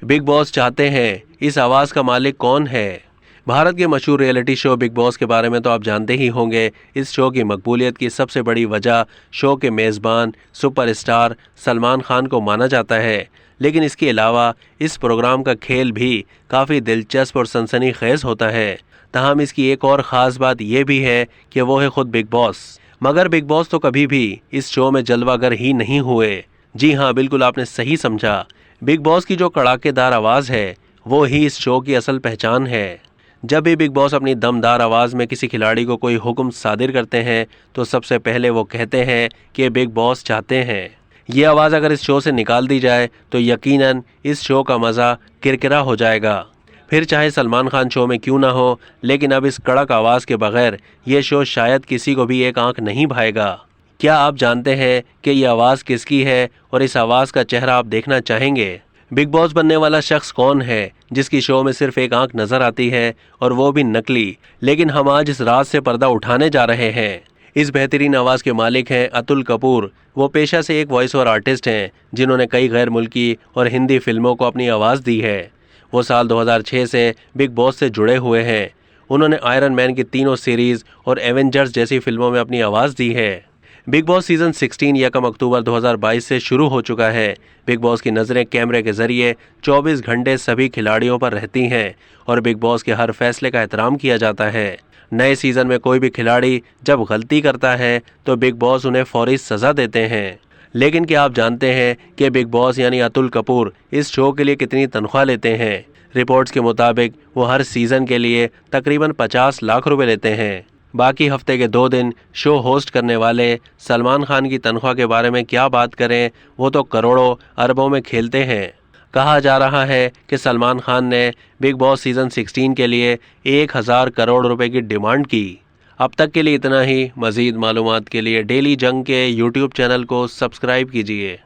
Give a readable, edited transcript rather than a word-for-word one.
Big boss चाहते हैं, इस आवाज़ का मालिक कौन है? भारत के मशहूर रियलिटी शो बिग बॉस के बारे में तो आप जानते ही होंगे। इस शो की मकबूलियत की सबसे बड़ी वजह शो के मेज़बान सुपरस्टार सलमान खान को माना जाता है। लेकिन इसके अलावा इस प्रोग्राम का खेल भी काफ़ी दिलचस्प और सनसनीखेज होता है। तमाम इसकी एक और ख़ास बात यह भी है कि वो है खुद बिग बॉस। मगर बिग बॉस तो कभी भी इस शो में जलवागर ही नहीं हुए। जी हाँ, बिल्कुल आपने सही समझा। बिग बॉस की जो कड़ाकेदार आवाज़ है वो ही इस शो की असल पहचान है। जब भी बिग बॉस अपनी दमदार आवाज़ में किसी खिलाड़ी को कोई हुक्म सादिर करते हैं तो सबसे पहले वो कहते हैं कि बिग बॉस चाहते हैं। ये आवाज़ अगर इस शो से निकाल दी जाए तो यकीनन इस शो का मज़ा किरकिरा हो जाएगा। फिर चाहे सलमान खान शो में क्यों ना हो, लेकिन अब इस कड़क आवाज़ के बगैर ये शो शायद किसी को भी एक आंख नहीं भाएगा। क्या आप जानते हैं कि ये आवाज़ किसकी है और इस आवाज़ का चेहरा आप देखना चाहेंगे? बिग बॉस बनने वाला शख्स कौन है जिसकी शो में सिर्फ एक आंख नजर आती है और वो भी नकली? लेकिन हम आज इस राज से पर्दा उठाने जा रहे हैं। इस बेहतरीन आवाज़ के मालिक हैं अतुल कपूर। वो पेशा से एक वॉइस ओवर आर्टिस्ट हैं जिन्होंने कई गैर मुल्की और हिंदी फिल्मों को अपनी आवाज़ दी है। वो साल 2006 से बिग बॉस से जुड़े हुए हैं। उन्होंने आयरन मैन की तीनों सीरीज़ और एवेंजर्स जैसी फिल्मों में अपनी आवाज़ दी है। बिग बॉस सीज़न 16 1 अक्टूबर 2022 से शुरू हो चुका है। बिग बॉस की नज़रें कैमरे के जरिए 24 घंटे सभी खिलाड़ियों पर रहती हैं और बिग बॉस के हर फैसले का एहतराम किया जाता है। नए सीज़न में कोई भी खिलाड़ी जब गलती करता है तो बिग बॉस उन्हें फौरी सज़ा देते हैं। लेकिन क्या आप जानते हैं कि बिग बॉस यानी अतुल कपूर इस शो के लिए कितनी तनख्वाह लेते हैं? रिपोर्ट्स के मुताबिक वो हर सीज़न के लिए तकरीबन 50 लाख रुपए लेते हैं। बाकी हफ्ते के 2 दिन शो होस्ट करने वाले सलमान खान की तनख्वाह के बारे में क्या बात करें, वो तो करोड़ों अरबों में खेलते हैं। कहा जा रहा है कि सलमान खान ने बिग बॉस सीज़न 16 के लिए 1000 करोड़ रुपए की डिमांड की। अब तक के लिए इतना ही। मज़ीद मालूमात के लिए डेली जंग के यूट्यूब चैनल को सब्सक्राइब कीजिए।